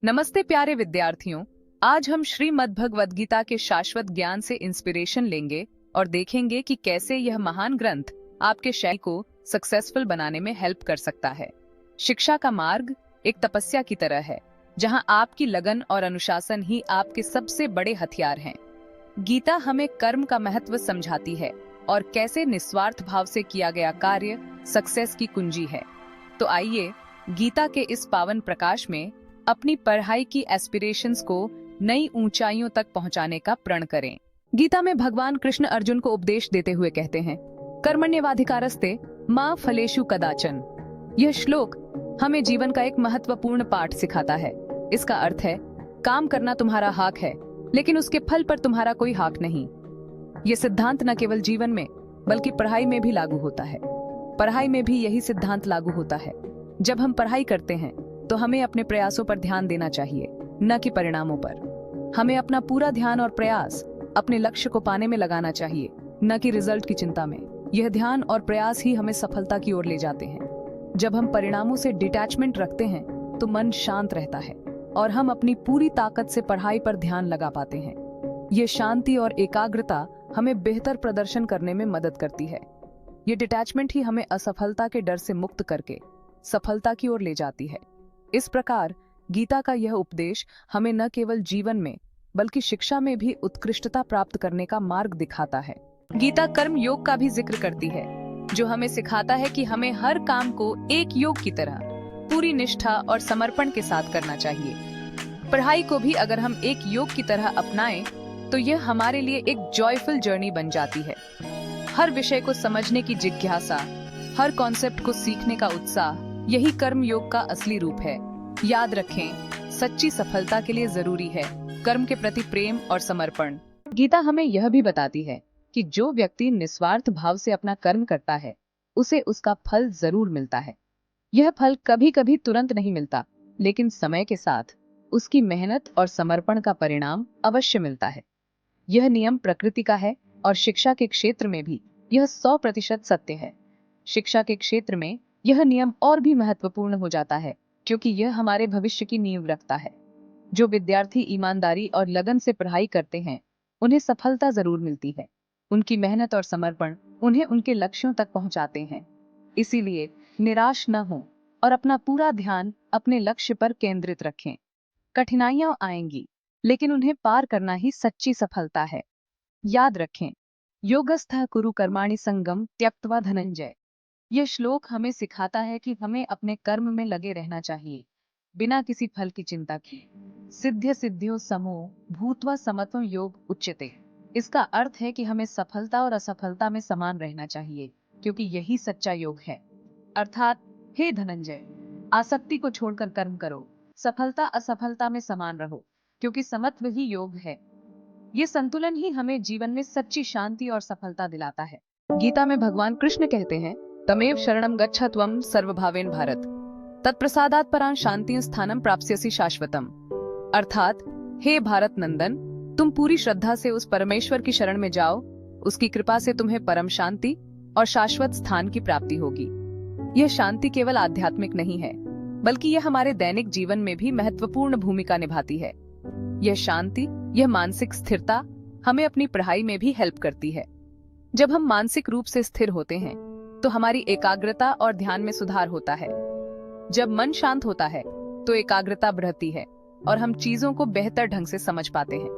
नमस्ते प्यारे विद्यार्थियों। आज हम श्रीमद् भगवद गीता के शाश्वत ज्ञान से इंस्पिरेशन लेंगे और देखेंगे कि कैसे यह महान ग्रंथ आपके शैली को सक्सेसफुल बनाने में हेल्प कर सकता है। शिक्षा का मार्ग एक तपस्या की तरह है, जहां आपकी लगन और अनुशासन ही आपके सबसे बड़े हथियार हैं। गीता हमें कर्म का महत्व समझाती है और कैसे निस्वार्थ भाव से किया गया कार्य सक्सेस की कुंजी है। तो आइए गीता के इस पावन प्रकाश में अपनी पढ़ाई की एस्पिरेशंस को नई ऊंचाइयों तक पहुंचाने का प्रण करें। गीता में भगवान कृष्ण अर्जुन को उपदेश देते हुए कहते हैं, कर्मण्येवाधिकारस्ते मा फलेषु कदाचन। यह श्लोक हमें जीवन का एक महत्वपूर्ण पाठ सिखाता है। इसका अर्थ है, काम करना तुम्हारा हक है, लेकिन उसके फल पर तुम्हारा कोई हक नहीं। यह सिद्धांत न केवल जीवन में बल्कि पढ़ाई में भी लागू होता है। पढ़ाई में भी यही सिद्धांत लागू होता है। जब हम पढ़ाई करते हैं तो हमें अपने प्रयासों पर ध्यान देना चाहिए, न कि परिणामों पर। हमें अपना पूरा ध्यान और प्रयास अपने लक्ष्य को पाने में लगाना चाहिए, न कि रिजल्ट की चिंता में। यह ध्यान और प्रयास ही हमें सफलता की ओर ले जाते हैं। जब हम परिणामों से डिटैचमेंट रखते हैं तो मन शांत रहता है और हम अपनी पूरी ताकत से पढ़ाई पर ध्यान लगा पाते हैं। ये शांति और एकाग्रता हमें बेहतर प्रदर्शन करने में मदद करती है। ये डिटैचमेंट ही हमें असफलता के डर से मुक्त करके सफलता की ओर ले जाती है। इस प्रकार गीता का यह उपदेश हमें न केवल जीवन में बल्कि शिक्षा में भी उत्कृष्टता प्राप्त करने का मार्ग दिखाता है। गीता कर्म योग का भी जिक्र करती है, जो हमें सिखाता है कि हमें हर काम को एक योग की तरह पूरी निष्ठा और समर्पण के साथ करना चाहिए। पढ़ाई को भी अगर हम एक योग की तरह अपनाएं तो यह हमारे लिए एक जॉयफुल जर्नी बन जाती है। हर विषय को समझने की जिज्ञासा, हर कॉन्सेप्ट को सीखने का उत्साह, यही कर्म योग का असली रूप है। याद रखें, सच्ची सफलता के लिए जरूरी है कर्म के प्रति प्रेम और समर्पण। गीता हमें यह भी बताती है कि जो व्यक्ति निस्वार्थ भाव से अपना कर्म करता है, उसे उसका फल जरूर मिलता है। यह फल कभी कभी तुरंत नहीं मिलता, लेकिन समय के साथ उसकी मेहनत और समर्पण का परिणाम अवश्य मिलता है। यह नियम प्रकृति का है और शिक्षा के क्षेत्र में भी यह 100% सत्य है। शिक्षा के क्षेत्र में यह नियम और भी महत्वपूर्ण हो जाता है, क्योंकि यह हमारे भविष्य की नींव रखता है। जो विद्यार्थी ईमानदारी और लगन से पढ़ाई करते हैं, उन्हें सफलता जरूर मिलती है। उनकी मेहनत और समर्पण उन्हें उनके लक्ष्यों तक पहुंचाते हैं। इसीलिए निराश न हो और अपना पूरा ध्यान अपने लक्ष्य पर केंद्रित रखें। कठिनाइयां आएंगी, लेकिन उन्हें पार करना ही सच्ची सफलता है। याद रखें, योगस्थः कुरु कर्माणि संगम त्यक्त्वा धनंजय। यह श्लोक हमें सिखाता है कि हमें अपने कर्म में लगे रहना चाहिए, बिना किसी फल की चिंता किए। सिद्ध्य सिद्ध्यो समो भूत्वा समत्वं योग उच्यते। इसका अर्थ है कि हमें सफलता और असफलता में समान रहना चाहिए, क्योंकि यही सच्चा योग है। अर्थात, हे धनंजय, आसक्ति को छोड़कर कर्म करो, सफलता असफलता में समान रहो, क्योंकि समत्व ही योग है। ये संतुलन ही हमें जीवन में सच्ची शांति और सफलता दिलाता है। गीता में भगवान कृष्ण कहते हैं, तमेव शरणं गच्छ त्वं सर्वभावेन भारत, तत्प्रसादात् परां शांतिं स्थानं प्राप्स्यसि शाश्वतम्। अर्थात, हे भारत नंदन, तुम पूरी श्रद्धा से उस परमेश्वर की शरण में जाओ, उसकी कृपा से तुम्हें परम शांति और शाश्वत स्थान की प्राप्ति होगी। यह शांति केवल आध्यात्मिक नहीं है, बल्कि यह हमारे दैनिक जीवन में भी महत्वपूर्ण भूमिका निभाती है। यह शांति, यह मानसिक स्थिरता हमें अपनी पढ़ाई में भी हेल्प करती है। जब हम मानसिक रूप से स्थिर होते हैं तो हमारी एकाग्रता और ध्यान में सुधार होता है। जब मन शांत होता है तो एकाग्रता बढ़ती है और हम चीजों को बेहतर ढंग से समझ पाते हैं।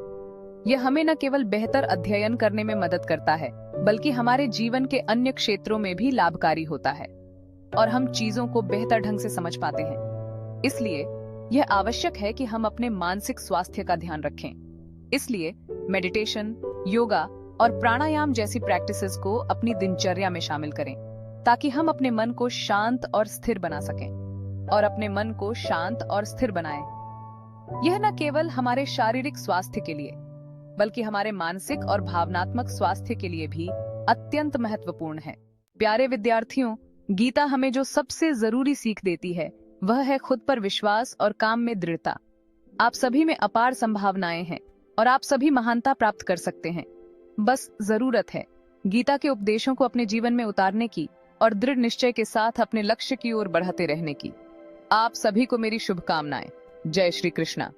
यह हमें न केवल बेहतर अध्ययन करने में मदद करता है, बल्कि हमारे जीवन के अन्य क्षेत्रों में भी लाभकारी होता है और हम चीजों को बेहतर ढंग से समझ पाते हैं। इसलिए यह आवश्यक है कि हम अपने मानसिक स्वास्थ्य का ध्यान रखें। इसलिए मेडिटेशन, योगा और प्राणायाम जैसी प्रैक्टिसेस को अपनी दिनचर्या में शामिल करें, ताकि हम अपने मन को शांत और स्थिर बना सकें। और अपने मन को शांत और स्थिर बनाएं। यह न केवल हमारे शारीरिक स्वास्थ्य के लिए, बल्कि हमारे मानसिक और भावनात्मक स्वास्थ्य के लिए भी अत्यंत महत्वपूर्ण है। प्यारे विद्यार्थियों, गीता हमें जो सबसे जरूरी सीख देती है, वह है खुद पर विश्वास और काम में दृढ़ता। आप सभी में अपार संभावनाएं हैं और आप सभी महानता प्राप्त कर सकते हैं। बस जरूरत है गीता के उपदेशों को अपने जीवन में उतारने की और दृढ़ निश्चय के साथ अपने लक्ष्य की ओर बढ़ते रहने की। आप सभी को मेरी शुभकामनाएं। जय श्री कृष्णा।